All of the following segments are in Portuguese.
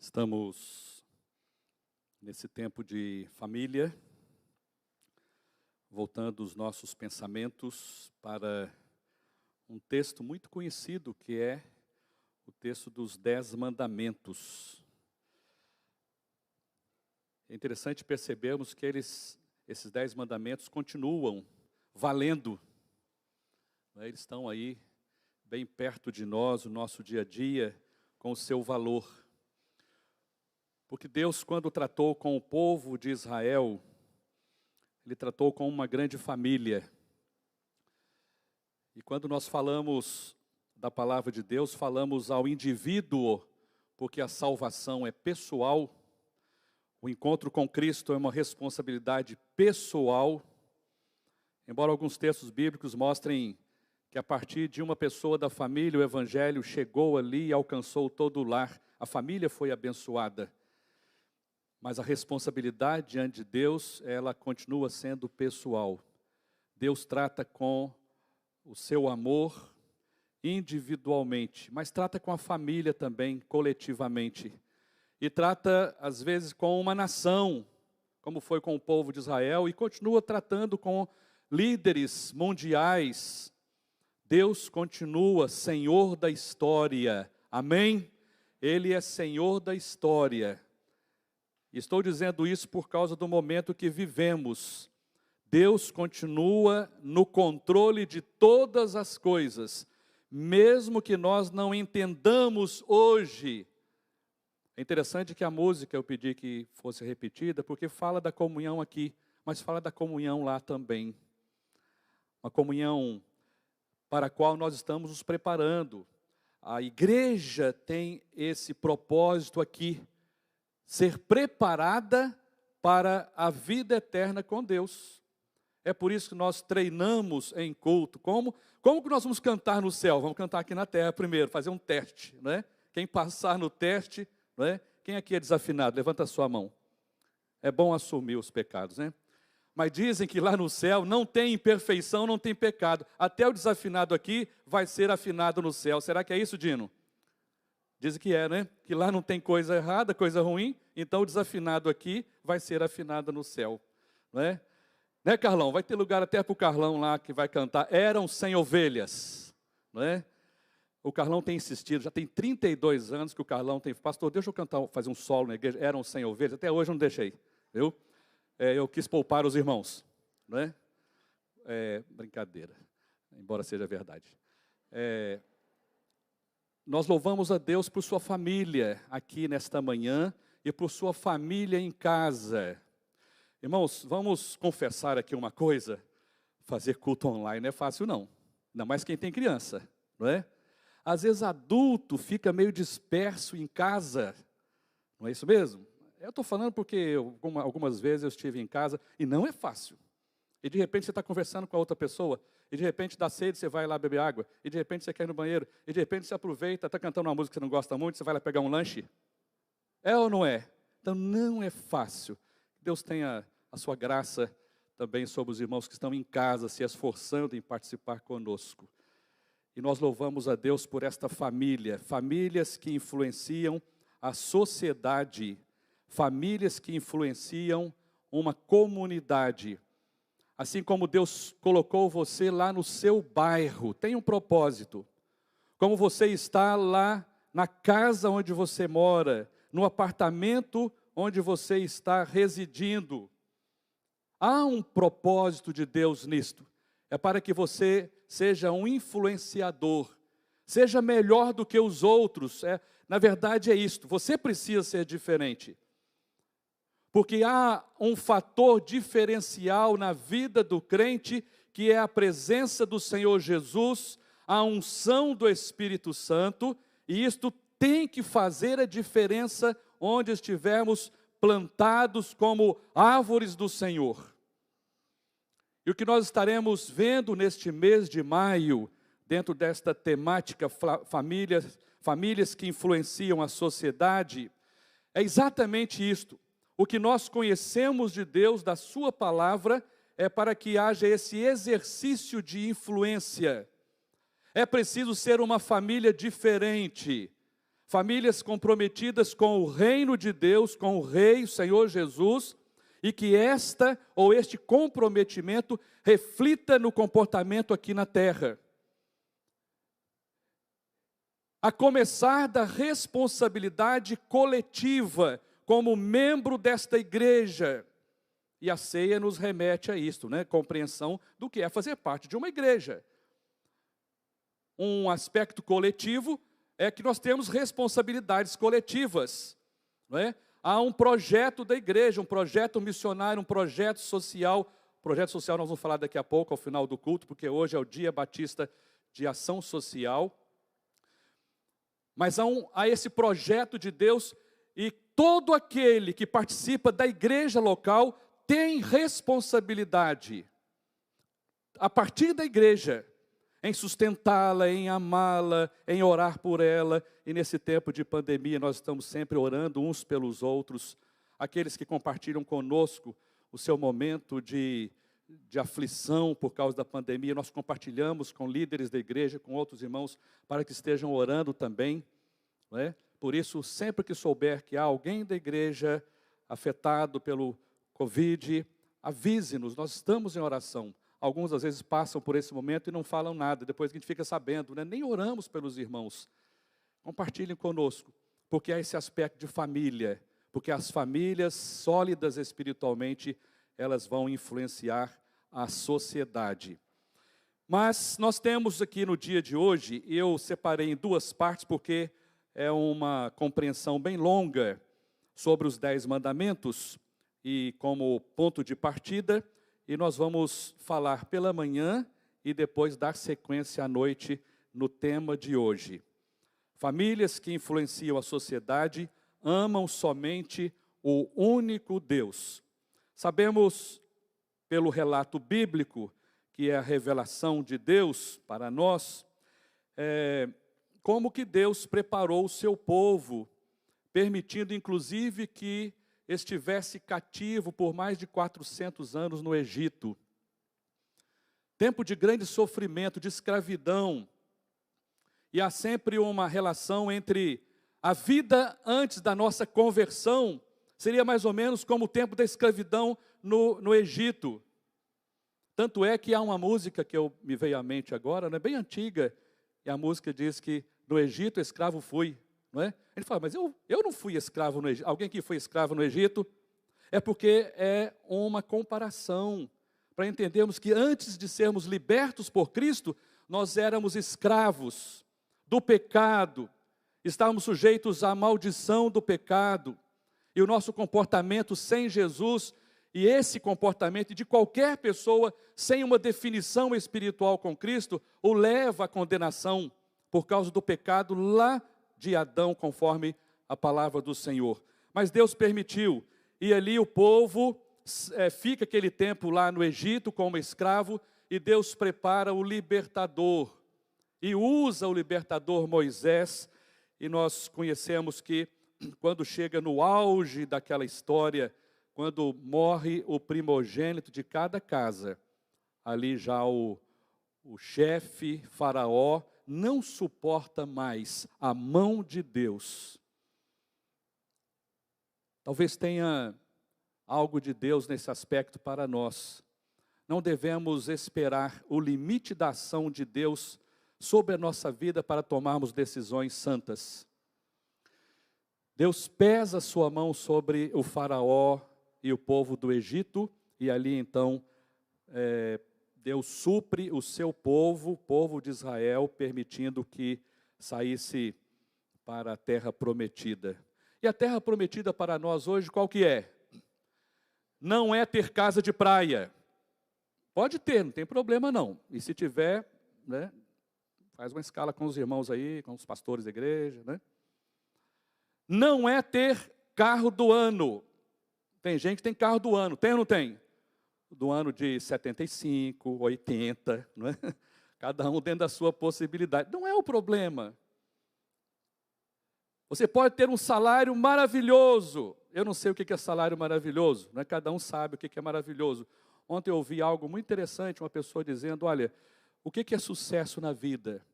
Estamos nesse tempo de família, voltando os nossos pensamentos para um texto muito conhecido, que é o texto dos 10 mandamentos. É interessante percebermos que esses 10 mandamentos continuam valendo. Eles estão aí bem perto de nós, o nosso dia a dia, com o seu valor. Porque Deus, quando tratou com o povo de Israel, Ele tratou com uma grande família. E quando nós falamos da palavra de Deus, falamos ao indivíduo, porque a salvação é pessoal, o encontro com Cristo é uma responsabilidade pessoal. Embora alguns textos bíblicos mostrem que a partir de uma pessoa da família, o evangelho chegou ali e alcançou todo o lar, a família foi abençoada. Mas a responsabilidade diante de Deus, ela continua sendo pessoal. Deus trata com o seu amor individualmente, mas trata com a família também, coletivamente. E trata, às vezes, com uma nação, como foi com o povo de Israel, e continua tratando com líderes mundiais. Deus continua Senhor da história. Amém? Ele é Senhor da história. Estou dizendo isso por causa do momento que vivemos. Deus continua no controle de todas as coisas, mesmo que nós não entendamos hoje. É interessante que a música eu pedi que fosse repetida, porque fala da comunhão aqui, mas fala da comunhão lá também. Uma comunhão para a qual nós estamos nos preparando. A igreja tem esse propósito aqui, ser preparada para a vida eterna com Deus. É por isso que nós treinamos em culto. Como que nós vamos cantar no céu? Vamos cantar aqui na terra primeiro, fazer um teste, não é? Quem passar no teste, não é? Quem aqui é desafinado? Levanta a sua mão. É bom assumir os pecados, né? Mas dizem que lá no céu não tem imperfeição, não tem pecado. Até o desafinado aqui vai ser afinado no céu. Será que é isso, Dino? Dizem que é, né? Que lá não tem coisa errada, coisa ruim, então o desafinado aqui vai ser afinado no céu. Não é? Né, Carlão? Vai ter lugar até para o Carlão lá que vai cantar Eram 100 ovelhas. Não é? O Carlão tem insistido, já tem 32 anos que o Carlão tem... Pastor, deixa eu cantar, fazer um solo na igreja. Eram 100 ovelhas, até hoje eu não deixei. Viu? Eu quis poupar os irmãos. Não é? Brincadeira, embora seja verdade. Nós louvamos a Deus por sua família aqui nesta manhã e por sua família em casa. Irmãos, vamos confessar aqui uma coisa. Fazer culto online não é fácil não. Ainda mais quem tem criança, não é? Às vezes adulto fica meio disperso em casa. Não é isso mesmo? Eu estou falando porque algumas vezes eu estive em casa e não é fácil. E de repente você está conversando com a outra pessoa, e de repente dá sede, você vai lá beber água, e de repente você quer ir no banheiro, e de repente você aproveita, está cantando uma música que você não gosta muito, você vai lá pegar um lanche. É ou não é? Então não é fácil. Deus tenha a sua graça também sobre os irmãos que estão em casa, se esforçando em participar conosco. E nós louvamos a Deus por esta família, famílias que influenciam a sociedade, famílias que influenciam uma comunidade. Assim como Deus colocou você lá no seu bairro, tem um propósito. Como você está lá na casa onde você mora, no apartamento onde você está residindo. Há um propósito de Deus nisto. É para que você seja um influenciador, seja melhor do que os outros. Na verdade é isto, você precisa ser diferente. Porque há um fator diferencial na vida do crente, que é a presença do Senhor Jesus, a unção do Espírito Santo, e isto tem que fazer a diferença onde estivermos plantados como árvores do Senhor. E o que nós estaremos vendo neste mês de maio, dentro desta temática famílias que influenciam a sociedade, é exatamente isto. O que nós conhecemos de Deus, da sua palavra, é para que haja esse exercício de influência. É preciso ser uma família diferente. famílias comprometidas com o reino de Deus, com o Rei, o Senhor Jesus, e que esta ou este comprometimento reflita no comportamento aqui na terra. A começar da responsabilidade coletiva como membro desta igreja. E a ceia nos remete a isto, né? Compreensão do que é fazer parte de uma igreja. Um aspecto coletivo é que nós temos responsabilidades coletivas, não é? Há um projeto da igreja, um projeto missionário, um projeto social. Projeto social nós vamos falar daqui a pouco, ao final do culto, porque hoje é o Dia Batista de Ação Social. Mas há esse projeto de Deus, e todo aquele que participa da igreja local tem responsabilidade, a partir da igreja, em sustentá-la, em amá-la, em orar por ela. E nesse tempo de pandemia nós estamos sempre orando uns pelos outros. Aqueles que compartilham conosco o seu momento de aflição por causa da pandemia, nós compartilhamos com líderes da igreja, com outros irmãos, para que estejam orando também, não é? Por isso, sempre que souber que há alguém da igreja afetado pelo Covid, avise-nos, nós estamos em oração. Alguns às vezes passam por esse momento e não falam nada, depois que a gente fica sabendo, né? Nem oramos pelos irmãos. Compartilhem conosco, porque há esse aspecto de família, porque as famílias sólidas espiritualmente, elas vão influenciar a sociedade. Mas nós temos aqui no dia de hoje, eu separei em duas partes, porque é uma compreensão bem longa sobre os 10 mandamentos, e como ponto de partida, e nós vamos falar pela manhã e depois dar sequência à noite no tema de hoje. Famílias que influenciam a sociedade amam somente o único Deus. Sabemos, pelo relato bíblico, que é a revelação de Deus para nós, como que Deus preparou o seu povo, permitindo inclusive que estivesse cativo por mais de 400 anos no Egito. Tempo de grande sofrimento, de escravidão. E há sempre uma relação entre a vida antes da nossa conversão, seria mais ou menos como o tempo da escravidão no Egito. Tanto é que há uma música que me veio à mente agora, né, bem antiga, e a música diz que no Egito escravo fui. Não é? Ele fala, mas eu não fui escravo no Egito. Alguém que foi escravo no Egito? É porque é uma comparação, para entendermos que antes de sermos libertos por Cristo, nós éramos escravos do pecado, estávamos sujeitos à maldição do pecado, e o nosso comportamento sem Jesus, e esse comportamento de qualquer pessoa sem uma definição espiritual com Cristo, o leva à condenação por causa do pecado lá de Adão, conforme a palavra do Senhor. Mas Deus permitiu, e ali o povo fica aquele tempo lá no Egito como escravo, e Deus prepara o libertador, e usa o libertador Moisés, e nós conhecemos que quando chega no auge daquela história, quando morre o primogênito de cada casa, ali já o chefe, Faraó, não suporta mais a mão de Deus. Talvez tenha algo de Deus nesse aspecto para nós. Não devemos esperar o limite da ação de Deus sobre a nossa vida para tomarmos decisões santas. Deus pesa a sua mão sobre o Faraó e o povo do Egito, e ali então Deus supre o seu povo, o povo de Israel, permitindo que saísse para a terra prometida. E a terra prometida para nós hoje, qual que é? Não é ter casa de praia. Pode ter, não tem problema não. E se tiver, né, faz uma escala com os irmãos aí, com os pastores da igreja, né? Não é ter carro do ano. Tem gente que tem carro do ano, tem ou não tem? Do ano de 75, 80, não é? Cada um dentro da sua possibilidade. Não é o problema. Você pode ter um salário maravilhoso. Eu não sei o que é salário maravilhoso, né? Cada um sabe o que é maravilhoso. Ontem eu ouvi algo muito interessante, uma pessoa dizendo, olha, o que é sucesso na vida?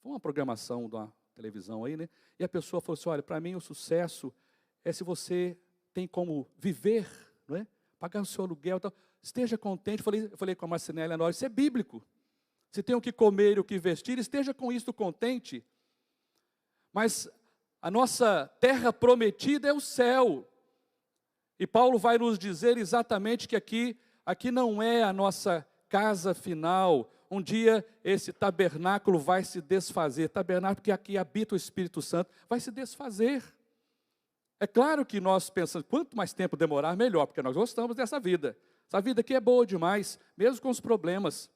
Foi uma programação televisão aí, né? E a pessoa falou assim, olha, para mim o sucesso é se você tem como viver, não é? Pagar o seu aluguel e tal. Esteja contente. Eu falei com a Marcinela na hora, isso é bíblico. Se tem o que comer e o que vestir, esteja com isso contente. Mas a nossa terra prometida é o céu. E Paulo vai nos dizer exatamente que aqui não é a nossa casa final. Um dia esse tabernáculo vai se desfazer. Tabernáculo que aqui habita o Espírito Santo vai se desfazer. É claro que nós pensamos, quanto mais tempo demorar, melhor, porque nós gostamos dessa vida. Essa vida aqui é boa demais, mesmo com os problemas.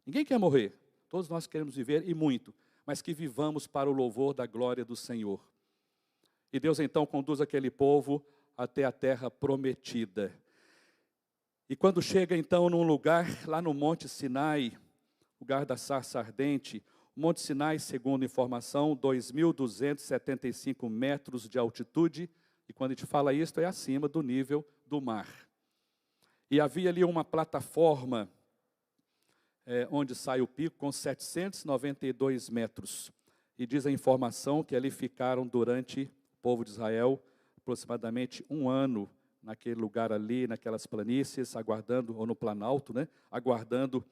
Ninguém quer morrer. Todos nós queremos viver, e muito. Mas que vivamos para o louvor da glória do Senhor. E Deus então conduz aquele povo até a terra prometida. E quando chega então num lugar, lá no Monte Sinai, lugar da sarça ardente, o Monte Sinai, segundo informação, 2.275 metros de altitude, e quando a gente fala isso, é acima do nível do mar. E havia ali uma plataforma, onde sai o pico, com 792 metros. E diz a informação que ali ficaram durante o povo de Israel, aproximadamente 1 ano, naquele lugar ali, naquelas planícies, aguardando, ou no planalto, né? Aguardando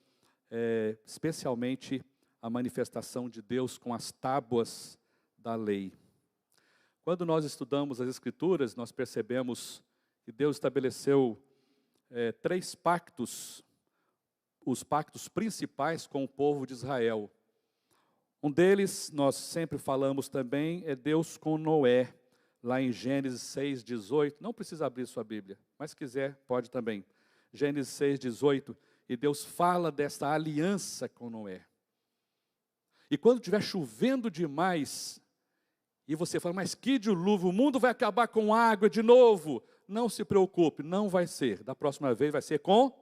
especialmente a manifestação de Deus com as tábuas da lei. Quando nós estudamos as Escrituras, nós percebemos que Deus estabeleceu 3 pactos, os pactos principais com o povo de Israel. Um deles, nós sempre falamos também, é Deus com Noé, lá em Gênesis 6:18. Não precisa abrir sua Bíblia, mas se quiser, pode também. Gênesis 6:18, e Deus fala dessa aliança com Noé. E quando estiver chovendo demais, e você fala, mas que dilúvio, o mundo vai acabar com água de novo. Não se preocupe, não vai ser. Da próxima vez vai ser com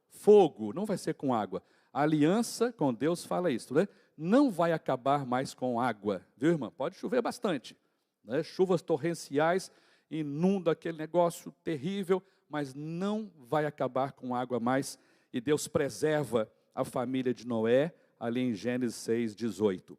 fogo, não vai ser com água. A aliança com Deus fala isso, né? Não vai acabar mais com água, viu, irmã? Pode chover bastante, né? Chuvas torrenciais, inunda aquele negócio terrível, mas não vai acabar com água mais. E Deus preserva a família de Noé, ali em Gênesis 6:18.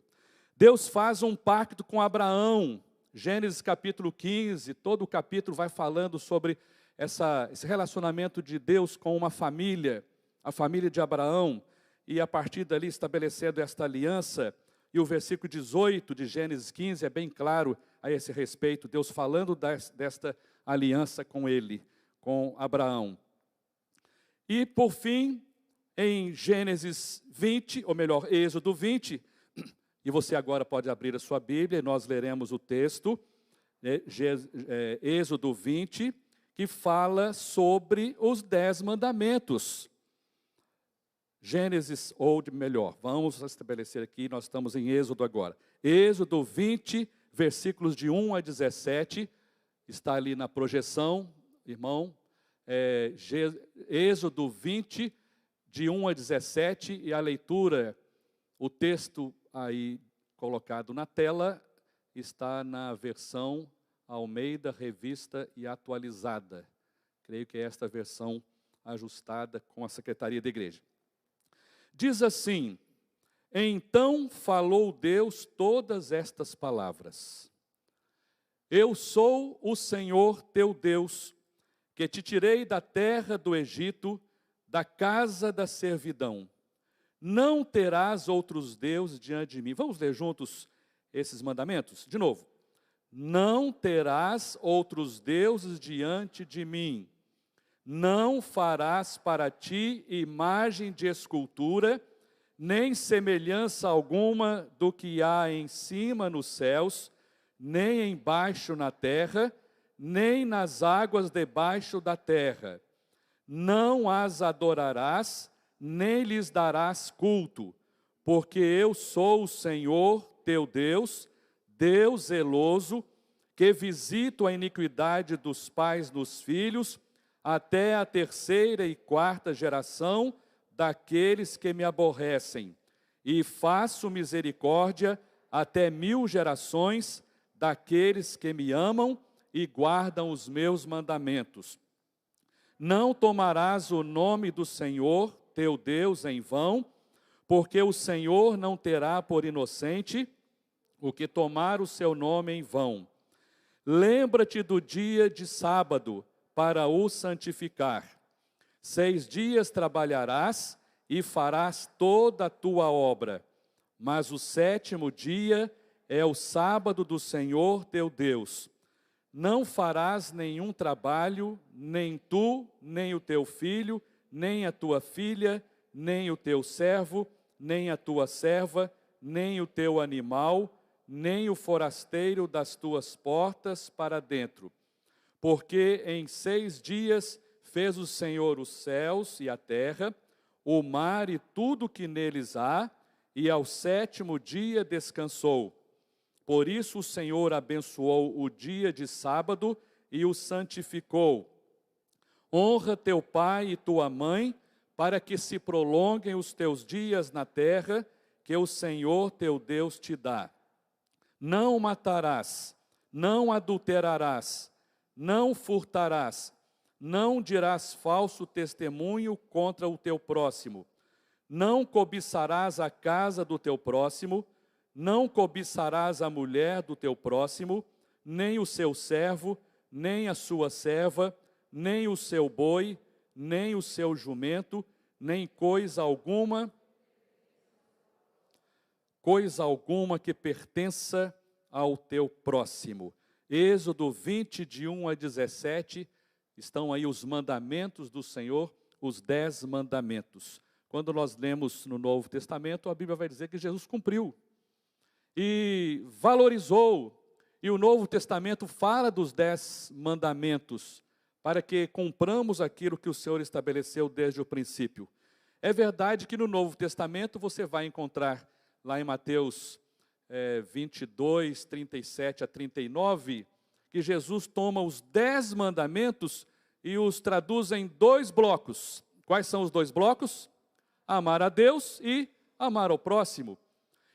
Deus faz um pacto com Abraão, Gênesis capítulo 15, todo o capítulo vai falando sobre esse relacionamento de Deus com uma família, a família de Abraão, e a partir dali estabelecendo esta aliança, e o versículo 18 de Gênesis 15 é bem claro a esse respeito, Deus falando desta aliança com ele, com Abraão. E por fim, em Gênesis 20, ou melhor, Êxodo 20, e você agora pode abrir a sua Bíblia, e nós leremos o texto, Êxodo 20, que fala sobre os 10 mandamentos. Gênesis, ou melhor, vamos estabelecer aqui, nós estamos em Êxodo agora. Êxodo 20, versículos de 1 a 17, está ali na projeção, irmão. Êxodo 20, de 1 a 17, e a leitura, o texto aí colocado na tela, está na versão Almeida, Revista e Atualizada. Creio que é esta versão ajustada com a Secretaria da Igreja. Diz assim: então falou Deus todas estas palavras. Eu sou o Senhor teu Deus, que te tirei da terra do Egito, da casa da servidão. Não terás outros deuses diante de mim. Vamos ler juntos esses mandamentos? De novo. Não terás outros deuses diante de mim. Não farás para ti imagem de escultura, nem semelhança alguma do que há em cima nos céus, nem embaixo na terra, nem nas águas debaixo da terra. Não as adorarás, nem lhes darás culto, porque eu sou o Senhor teu Deus, Deus zeloso, que visito a iniquidade dos pais nos filhos, até a 3ª e 4ª geração daqueles que me aborrecem, e faço misericórdia até 1000 gerações daqueles que me amam e guardam os meus mandamentos. Não tomarás o nome do Senhor, teu Deus, em vão, porque o Senhor não terá por inocente o que tomar o seu nome em vão. Lembra-te do dia de sábado, para o santificar. 6 dias trabalharás e farás toda a tua obra, mas o 7º dia é o sábado do Senhor teu Deus. Não farás nenhum trabalho, nem tu, nem o teu filho, nem a tua filha, nem o teu servo, nem a tua serva, nem o teu animal, nem o forasteiro das tuas portas para dentro. Porque em 6 dias fez o Senhor os céus e a terra, o mar e tudo que neles há, e ao 7º dia descansou. Por isso o Senhor abençoou o dia de sábado e o santificou. Honra teu pai e tua mãe, para que se prolonguem os teus dias na terra, que o Senhor teu Deus te dá. Não matarás, não adulterarás, não furtarás, não dirás falso testemunho contra o teu próximo, não cobiçarás a casa do teu próximo, não cobiçarás a mulher do teu próximo, nem o seu servo, nem a sua serva, nem o seu boi, nem o seu jumento, nem coisa alguma que pertença ao teu próximo. Êxodo 20, de 1 a 17, estão aí os mandamentos do Senhor, os 10 mandamentos. Quando nós lemos no Novo Testamento, a Bíblia vai dizer que Jesus cumpriu e valorizou, e o Novo Testamento fala dos 10 mandamentos, para que cumpramos aquilo que o Senhor estabeleceu desde o princípio. É verdade que no Novo Testamento você vai encontrar, lá em Mateus 22, 37 a 39, que Jesus toma os 10 mandamentos e os traduz em 2 blocos. Quais são os 2 blocos? Amar a Deus e amar ao próximo.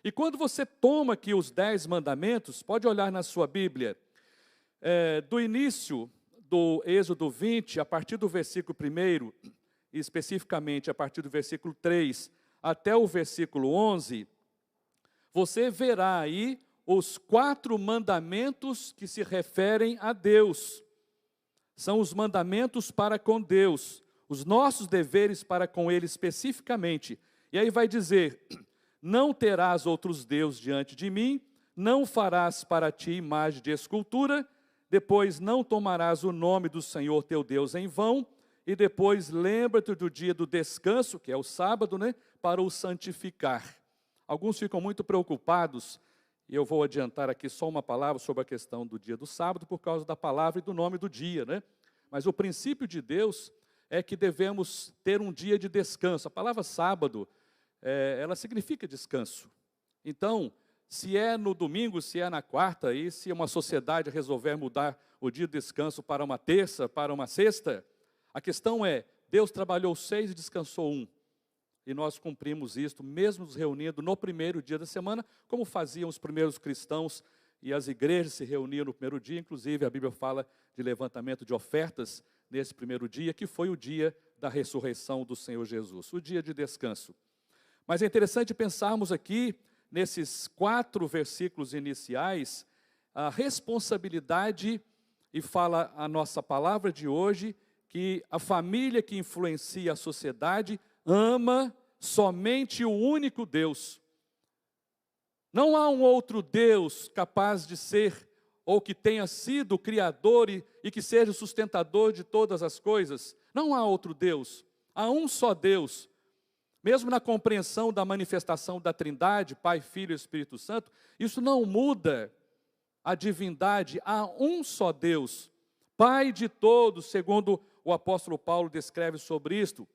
E quando você toma aqui os 10 mandamentos, pode olhar na sua Bíblia, do início do Êxodo 20, a partir do versículo 1, e especificamente a partir do versículo 3 até o versículo 11, você verá aí os 4 mandamentos que se referem a Deus. São os mandamentos para com Deus, os nossos deveres para com Ele especificamente. E aí vai dizer: não terás outros deuses diante de mim, não farás para ti imagem de escultura, depois não tomarás o nome do Senhor teu Deus em vão, e depois lembra-te do dia do descanso, que é o sábado, para o santificar. Alguns ficam muito preocupados, e eu vou adiantar aqui só uma palavra sobre a questão do dia do sábado, por causa da palavra e do nome do dia, Mas o princípio de Deus é que devemos ter um dia de descanso. A palavra sábado, ela significa descanso. Então, se é no domingo, se é na quarta, e se uma sociedade resolver mudar o dia de descanso para uma terça, para uma sexta, a questão é, Deus trabalhou 6 e descansou 1. E nós cumprimos isto, mesmo nos reunindo no primeiro dia da semana, como faziam os primeiros cristãos, e as igrejas se reuniam no primeiro dia. Inclusive a Bíblia fala de levantamento de ofertas nesse primeiro dia, que foi o dia da ressurreição do Senhor Jesus, o dia de descanso. Mas é interessante pensarmos aqui, nesses 4 versículos iniciais, a responsabilidade, e fala a nossa palavra de hoje, que a família que influencia a sociedade ama somente o único Deus. Não há um outro Deus capaz de ser, ou que tenha sido o Criador e que seja o sustentador de todas as coisas. Não há outro Deus, há um só Deus. Mesmo na compreensão da manifestação da Trindade, Pai, Filho e Espírito Santo, isso não muda a divindade. Há um só Deus, Pai de todos, segundo o apóstolo Paulo descreve sobre isto.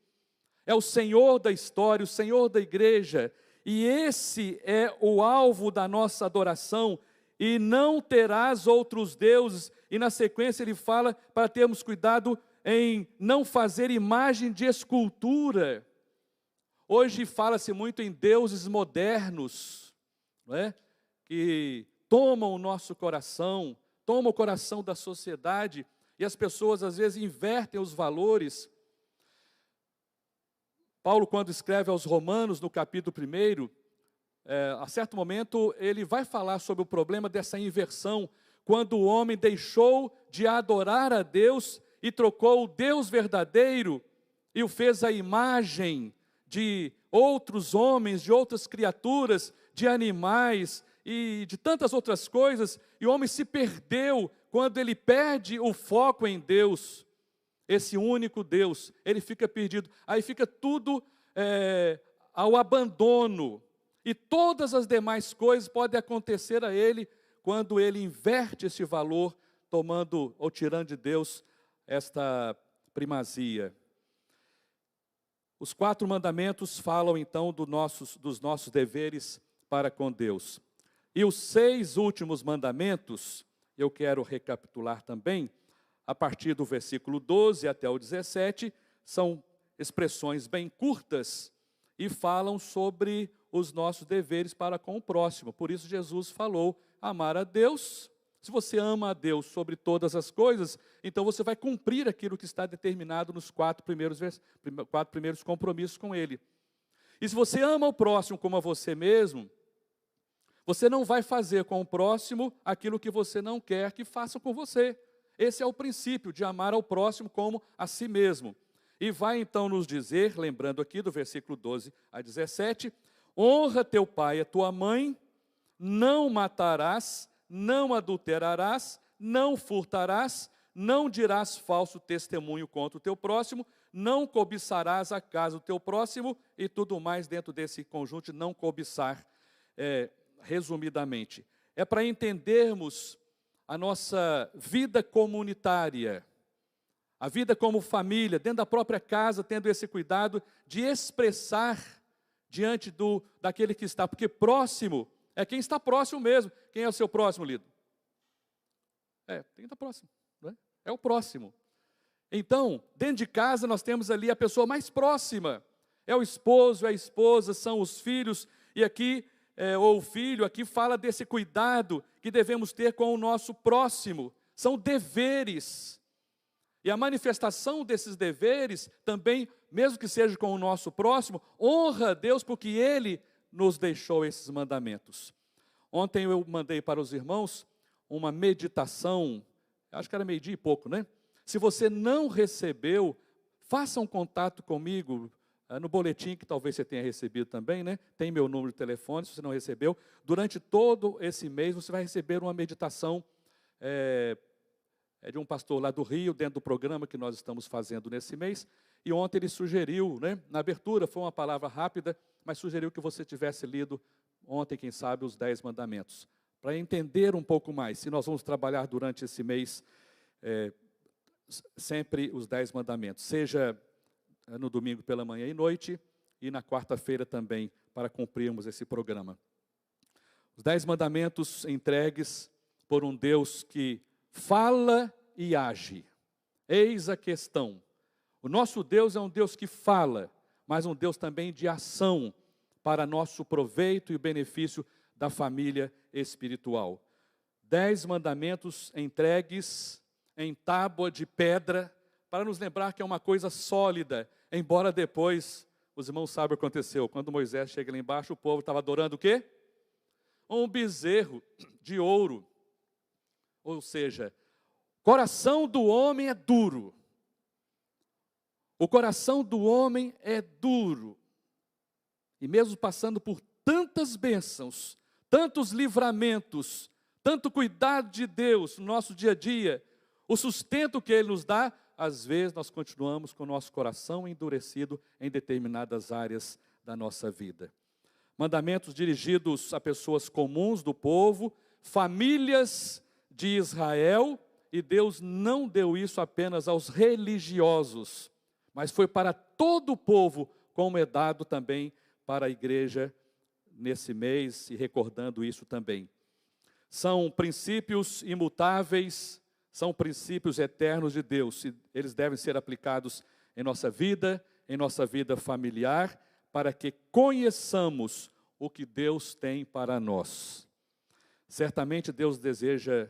É o Senhor da história, o Senhor da igreja, e esse é o alvo da nossa adoração. E não terás outros deuses, e na sequência ele fala para termos cuidado em não fazer imagem de escultura. Hoje fala-se muito em deuses modernos, que tomam o nosso coração, tomam o coração da sociedade, e as pessoas às vezes invertem os valores. Paulo, quando escreve aos Romanos, no capítulo 1, a certo momento, ele vai falar sobre o problema dessa inversão, quando o homem deixou de adorar a Deus e trocou o Deus verdadeiro e o fez a imagem de outros homens, de outras criaturas, de animais e de tantas outras coisas, e o homem se perdeu. Quando ele perde o foco em Deus, esse único Deus, ele fica perdido. Aí fica tudo ao abandono. E todas as demais coisas podem acontecer a ele quando ele inverte esse valor, tomando ou tirando de Deus esta primazia. Os 4 mandamentos falam então dos nossos deveres para com Deus. E os 6 últimos mandamentos, eu quero recapitular também, a partir do versículo 12 até o 17, são expressões bem curtas e falam sobre os nossos deveres para com o próximo. Por isso Jesus falou, amar a Deus. Se você ama a Deus sobre todas as coisas, então você vai cumprir aquilo que está determinado nos 4 primeiros compromissos com Ele. E se você ama o próximo como a você mesmo, você não vai fazer com o próximo aquilo que você não quer que faça com você. Esse é o princípio de amar ao próximo como a si mesmo. E vai então nos dizer, lembrando aqui do versículo 12 a 17, honra teu pai e tua mãe, não matarás, não adulterarás, não furtarás, não dirás falso testemunho contra o teu próximo, não cobiçarás a casa do teu próximo e tudo mais dentro desse conjunto de não cobiçar, resumidamente. É para entendermos a nossa vida comunitária, a vida como família, dentro da própria casa, tendo esse cuidado de expressar diante daquele que está, porque próximo é quem está próximo mesmo. Quem é o seu próximo, Lido? Quem está próximo, não é? É o próximo. Então, dentro de casa nós temos ali a pessoa mais próxima, é o esposo, é a esposa, são os filhos, e aqui, ou o filho, aqui fala desse cuidado que devemos ter com o nosso próximo, são deveres. E a manifestação desses deveres também, mesmo que seja com o nosso próximo, honra a Deus porque Ele nos deixou esses mandamentos. Ontem eu mandei para os irmãos uma meditação, acho que era 12:00 e pouco, né? Se você não recebeu, faça um contato comigo, no boletim que talvez você tenha recebido também, né? Tem meu número de telefone, se você não recebeu. Durante todo esse mês você vai receber uma meditação de um pastor lá do Rio, dentro do programa que nós estamos fazendo nesse mês, e ontem ele sugeriu, né, na abertura, foi uma palavra rápida, mas sugeriu que você tivesse lido ontem, quem sabe, os 10 mandamentos, para entender um pouco mais, se nós vamos trabalhar durante esse mês, sempre os 10 mandamentos, seja no domingo pela manhã e noite, e na quarta-feira também, para cumprirmos esse programa. Os 10 mandamentos entregues por um Deus que fala e age. Eis a questão. O nosso Deus é um Deus que fala, mas um Deus também de ação, para nosso proveito e o benefício da família espiritual. 10 mandamentos entregues em tábua de pedra, para nos lembrar que é uma coisa sólida, embora depois, os irmãos sabem o que aconteceu, quando Moisés chega lá embaixo, o povo estava adorando o quê? Um bezerro de ouro. Ou seja, o coração do homem é duro. O coração do homem é duro. E mesmo passando por tantas bênçãos, tantos livramentos, tanto cuidado de Deus no nosso dia a dia, o sustento que Ele nos dá, às vezes nós continuamos com o nosso coração endurecido em determinadas áreas da nossa vida. Mandamentos dirigidos a pessoas comuns do povo, famílias de Israel, e Deus não deu isso apenas aos religiosos, mas foi para todo o povo, como é dado também para a igreja nesse mês, e recordando isso também. São princípios imutáveis, são princípios eternos de Deus, e eles devem ser aplicados em nossa vida familiar, para que conheçamos o que Deus tem para nós. Certamente Deus deseja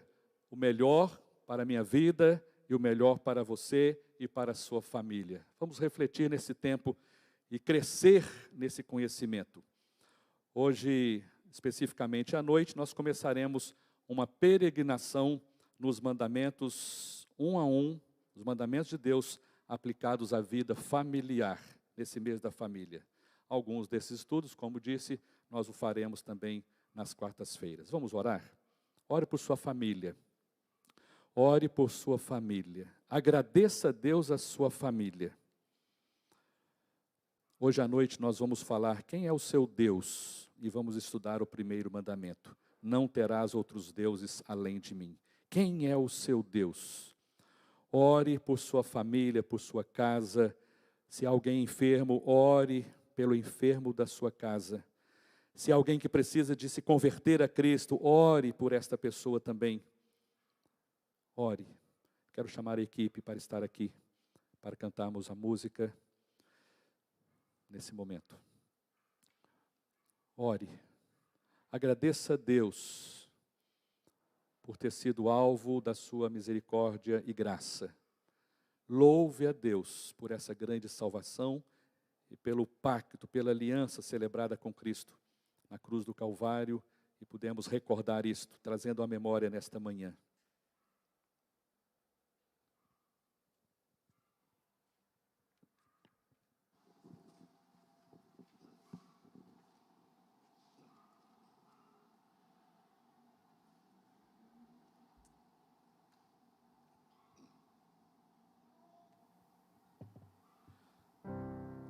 o melhor para a minha vida e o melhor para você e para a sua família. Vamos refletir nesse tempo e crescer nesse conhecimento. Hoje, especificamente à noite, nós começaremos uma peregrinação nos mandamentos, um a um, os mandamentos de Deus aplicados à vida familiar, nesse mês da família. Alguns desses estudos, como disse, nós o faremos também nas quartas-feiras. Vamos orar? Ore por sua família. Ore por sua família. Agradeça a Deus a sua família. Hoje à noite nós vamos falar quem é o seu Deus e vamos estudar o primeiro mandamento. Não terás outros deuses além de mim. Quem é o seu Deus? Ore por sua família, por sua casa. Se há alguém enfermo, ore pelo enfermo da sua casa. Se há alguém que precisa de se converter a Cristo, ore por esta pessoa também. Ore. Quero chamar a equipe para estar aqui, para cantarmos a música nesse momento. Ore. Agradeça a Deus por ter sido alvo da sua misericórdia e graça. Louve a Deus por essa grande salvação e pelo pacto, pela aliança celebrada com Cristo na cruz do Calvário, e pudemos recordar isto, trazendo à memória nesta manhã.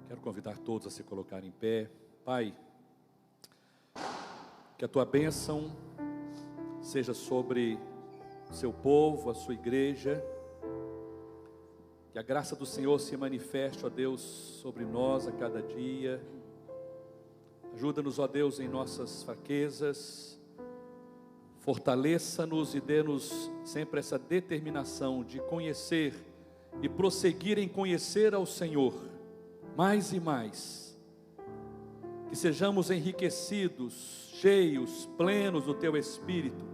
Quero convidar todos a se colocarem em pé. Pai, que a tua bênção seja sobre o seu povo, a sua igreja. Que a graça do Senhor se manifeste, ó Deus, sobre nós a cada dia. Ajuda-nos, ó Deus, em nossas fraquezas. Fortaleça-nos e dê-nos sempre essa determinação de conhecer e prosseguir em conhecer ao Senhor mais e mais. Que sejamos enriquecidos, cheios, plenos do Teu Espírito.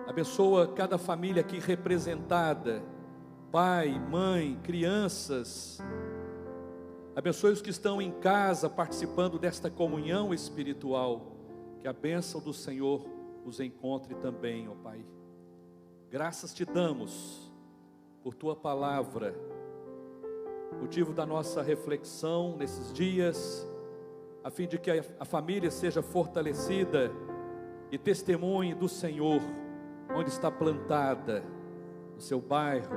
Abençoa cada família aqui representada, pai, mãe, crianças. Abençoe os que estão em casa participando desta comunhão espiritual. Que a bênção do Senhor os encontre também, ó Pai. Graças te damos por Tua palavra, motivo da nossa reflexão nesses dias, a fim de que a família seja fortalecida e testemunhe do Senhor, onde está plantada, no seu bairro,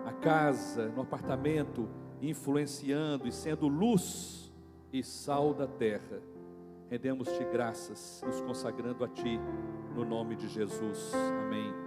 a casa, no apartamento, influenciando e sendo luz e sal da terra. Rendemos-te graças, nos consagrando a Ti, no nome de Jesus. Amém.